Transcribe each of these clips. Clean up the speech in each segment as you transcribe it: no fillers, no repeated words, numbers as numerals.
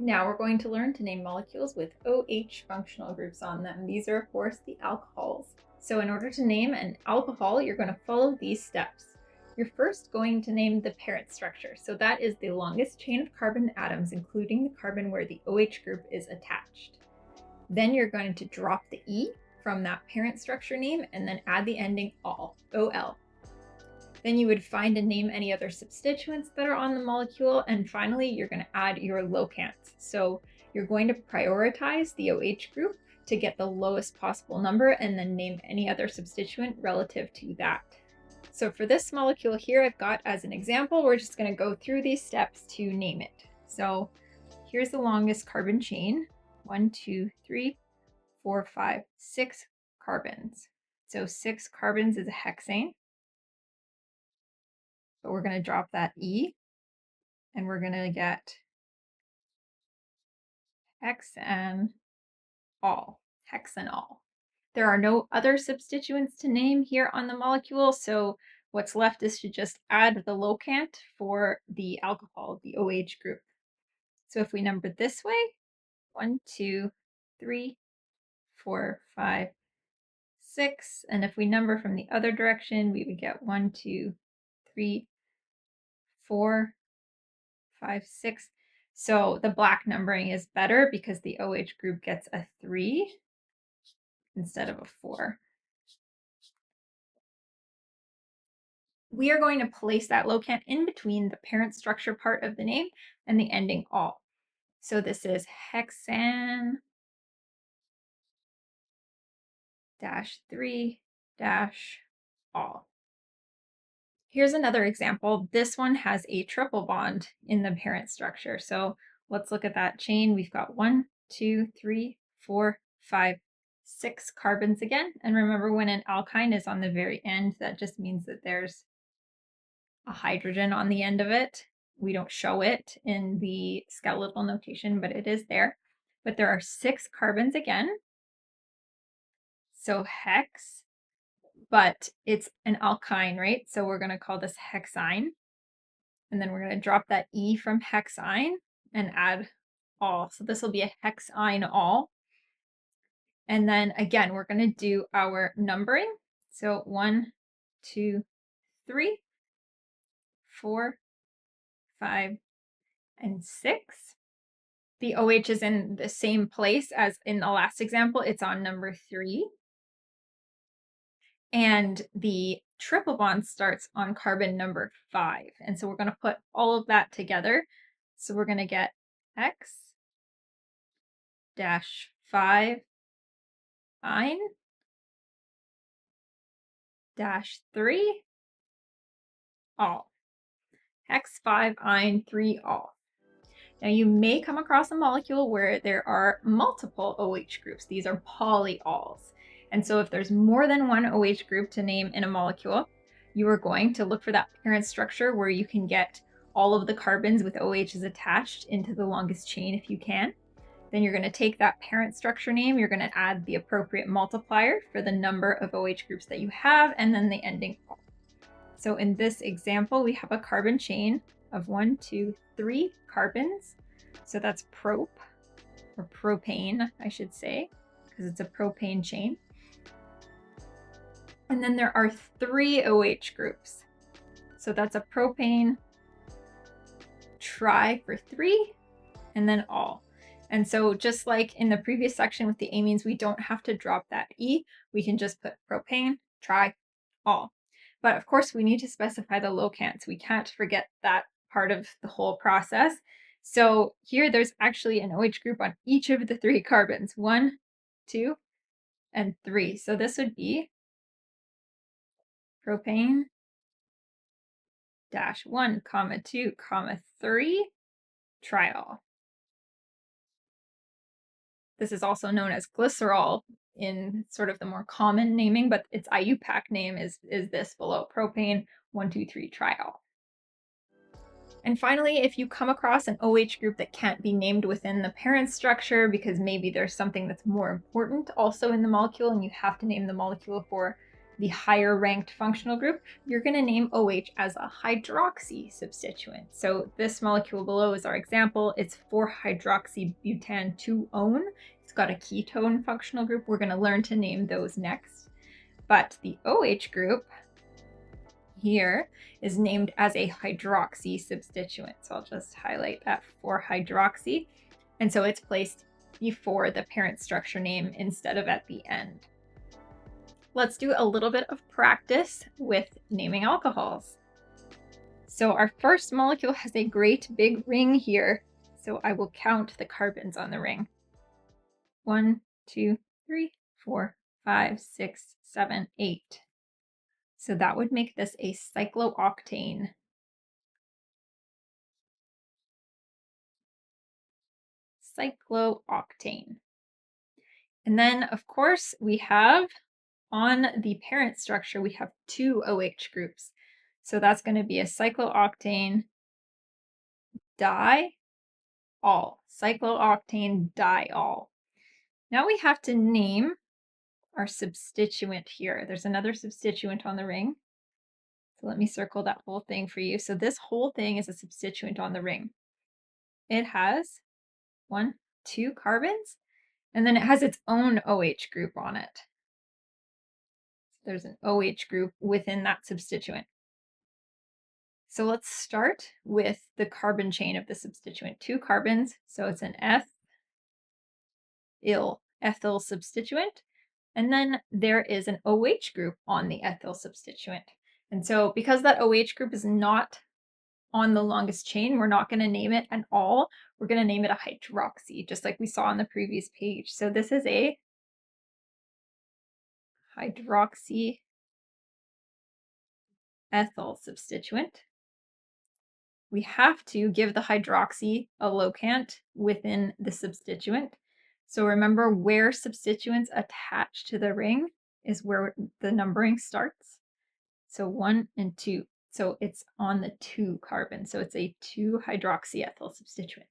Now we're going to learn to name molecules with OH functional groups on them. These are, of course, the alcohols. So in order to name an alcohol, you're going to follow these steps. You're first going to name the parent structure. So that is the longest chain of carbon atoms, including the carbon where the OH group is attached. Then you're going to drop the E from that parent structure name and then add the ending ol, OL. Then you would find and name any other substituents that are on the molecule. And finally, you're going to add your locants. So you're going to prioritize the OH group to get the lowest possible number and then name any other substituent relative to that. So for this molecule here, I've got as an example, we're just going to go through these steps to name it. So here's the longest carbon chain. 1, 2, 3, 4, 5, 6 carbons. So 6 carbons is a hexane. But we're going to drop that E and we're going to get hexanol. There are no other substituents to name here on the molecule, so what's left is to just add the locant for the alcohol, the OH group. So if we number this way, 1, 2, 3, 4, 5, 6, and if we number from the other direction, we would get 1, 2, 3, 4, 5, 6. So the black numbering is better because the OH group gets a 3 instead of a 4. We are going to place that locant in between the parent structure part of the name and the ending ol. So this is hexan -3 -ol. Here's another example. This one has a triple bond in the parent structure. So let's look at that chain. We've got 1, 2, 3, 4, 5, 6 carbons again. And remember, when an alkyne is on the very end, that just means that there's a hydrogen on the end of it. We don't show it in the skeletal notation, but it is there. But there are 6 carbons again. So hex, but it's an alkyne, right? So we're going to call this hexyne. And then we're going to drop that E from hexyne and add ol. So this will be a hexyne-ol. And then again, we're going to do our numbering. So 1, 2, 3, 4, 5, and 6. The OH is in the same place as in the last example. It's on number 3. And the triple bond starts on carbon number 5. And so we're going to put all of that together. So we're going to get X-5 ine -3 ol. Hex 5 ine 3 ol. Now you may come across a molecule where there are multiple OH groups. These are polyols. And so if there's more than one OH group to name in a molecule, you are going to look for that parent structure where you can get all of the carbons with OHs attached into the longest chain if you can. Then you're going to take that parent structure name, you're going to add the appropriate multiplier for the number of OH groups that you have, and then the ending ol. So in this example, we have a carbon chain of 1, 2, 3 carbons. So that's prop, or propane, I should say, because it's a propane chain. And then there are 3 OH groups. So that's a propane, tri for 3, and then ol. And so just like in the previous section with the amines, we don't have to drop that E. We can just put propane, tri, ol. But of course, we need to specify the locants. We can't forget that part of the whole process. So here there's actually an OH group on each of the 3 carbons, 1, 2, and 3. So this would be propane -1, 2, 3 triol. This is also known as glycerol in sort of the more common naming, but its IUPAC name is this below, propane 1,2,3 triol. And finally, if you come across an OH group that can't be named within the parent structure because maybe there's something that's more important also in the molecule and you have to name the molecule for the higher ranked functional group, you're going to name OH as a hydroxy substituent. So this molecule below is our example. It's 4-hydroxybutane 2-one. It's got a ketone functional group. We're going to learn to name those next. But the OH group here is named as a hydroxy substituent. So I'll just highlight that, 4-hydroxy. And so it's placed before the parent structure name instead of at the end. Let's do a little bit of practice with naming alcohols. So our first molecule has a great big ring here. So I will count the carbons on the ring. 1, 2, 3, 4, 5, 6, 7, 8. So that would make this a cyclooctane. Cyclooctane. And then, of course, we have on the parent structure, we have 2 OH groups. So that's going to be a cyclooctane diol. Cyclooctane diol. Now we have to name our substituent here. There's another substituent on the ring. So let me circle that whole thing for you. So this whole thing is a substituent on the ring. It has 1, 2 carbons, and then it has its own OH group on it. There's an OH group within that substituent. So let's start with the carbon chain of the substituent. 2 carbons, so it's an ethyl substituent. And then there is an OH group on the ethyl substituent. And so because that OH group is not on the longest chain, we're not going to name it at all. We're going to name it a hydroxy, just like we saw on the previous page. So this is a hydroxy ethyl substituent. We have to give the hydroxy a locant within the substituent. So remember, where substituents attach to the ring is where the numbering starts. So 1 and 2. So it's on the 2 carbon. So it's a 2-hydroxyethyl substituent.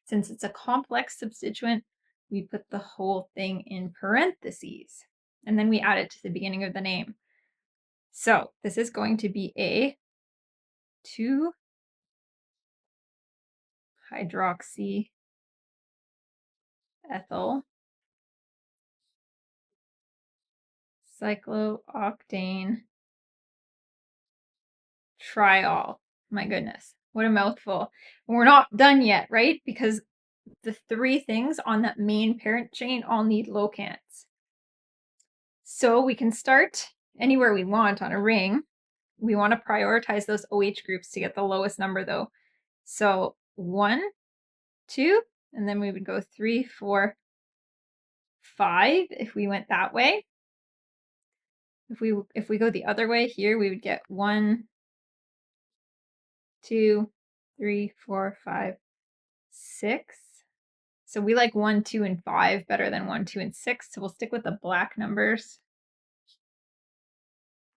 Since it's a complex substituent, we put the whole thing in parentheses. And then we add it to the beginning of the name. So this is going to be a 2-hydroxyethyl cyclooctane triol. My goodness, what a mouthful. And we're not done yet, right? Because the 3 things on that main parent chain all need locants. So we can start anywhere we want on a ring. We want to prioritize those OH groups to get the lowest number though. So 1, 2, and then we would go 3, 4, 5 if we went that way. If we go the other way here, we would get 1, 2, 3, 4, 5, 6. So we like 1, 2, and 5 better than 1, 2, and 6. So we'll stick with the black numbers.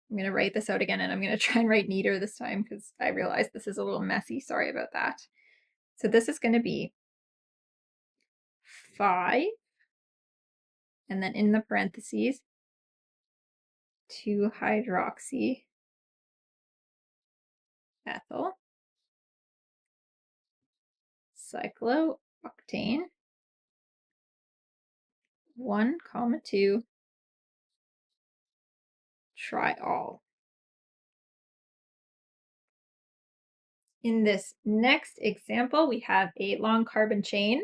I'm going to write this out again, and I'm going to try and write neater this time because I realize this is a little messy. Sorry about that. So this is going to be 5, and then in the parentheses, 2-hydroxy ethyl cyclooctane 1, 2 triol. In this next example, we have a long carbon chain.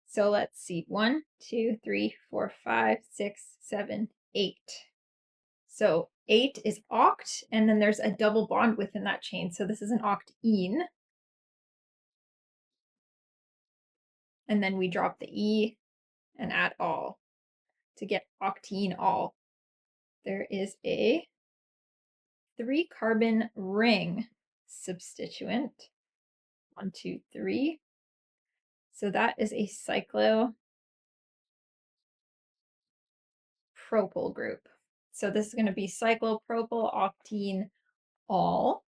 So let's see, 1, 2, 3, 4, 5, 6, 7, 8. So 8 is oct, and then there's a double bond within that chain. So this is an octene. And then we drop the E and add all to get octene-all. There is a 3-carbon ring substituent. 1, 2, 3. So that is a cyclopropyl group. So this is going to be cyclopropyl octene all.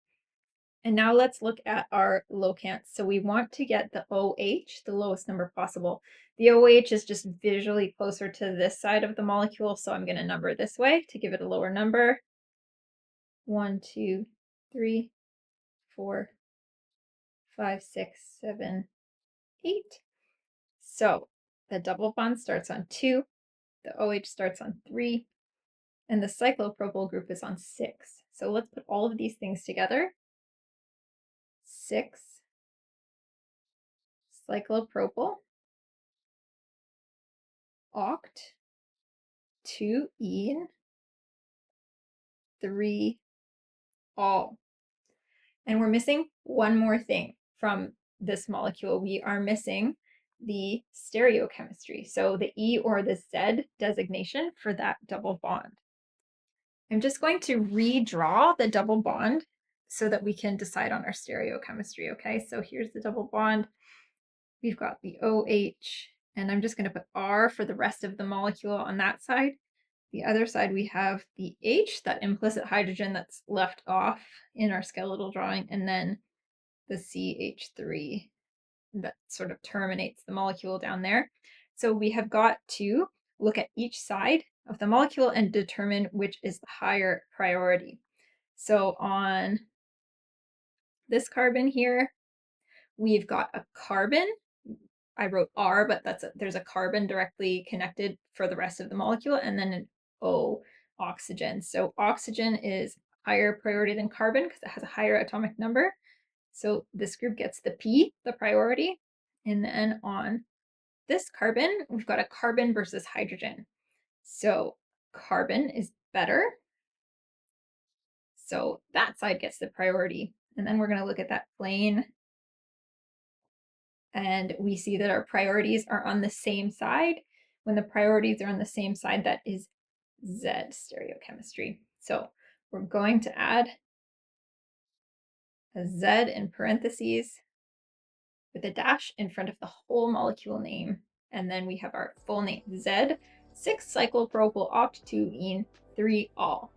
And now let's look at our locants. So we want to get the OH, the lowest number possible. The OH is just visually closer to this side of the molecule, so I'm going to number this way to give it a lower number. 1, 2, 3, 4, 5, 6, 7, 8. So the double bond starts on 2, the OH starts on 3, and the cyclopropyl group is on 6. So let's put all of these things together. 6 cyclopropyl, oct, 2 ene, 3 all. And we're missing one more thing from this molecule. We are missing the stereochemistry. So the E or the Z designation for that double bond. I'm just going to redraw the double bond so that we can decide on our stereochemistry, okay? So here's the double bond. We've got the OH, and I'm just going to put R for the rest of the molecule on that side. The other side, we have the H, that implicit hydrogen that's left off in our skeletal drawing, and then the CH3 that sort of terminates the molecule down there. So we have got to look at each side of the molecule and determine which is the higher priority. So on this carbon here, we've got a carbon. I wrote R, but there's a carbon directly connected for the rest of the molecule, and then an O, oxygen. So oxygen is higher priority than carbon because it has a higher atomic number. So this group gets the P, the priority. And then on this carbon, we've got a carbon versus hydrogen. So carbon is better. So that side gets the priority. And then we're going to look at that plane. And we see that our priorities are on the same side. When the priorities are on the same side, that is Z stereochemistry. So we're going to add a Z in parentheses with a dash in front of the whole molecule name. And then we have our full name, Z, 6-cyclopropyl oct 2 ene 3 all.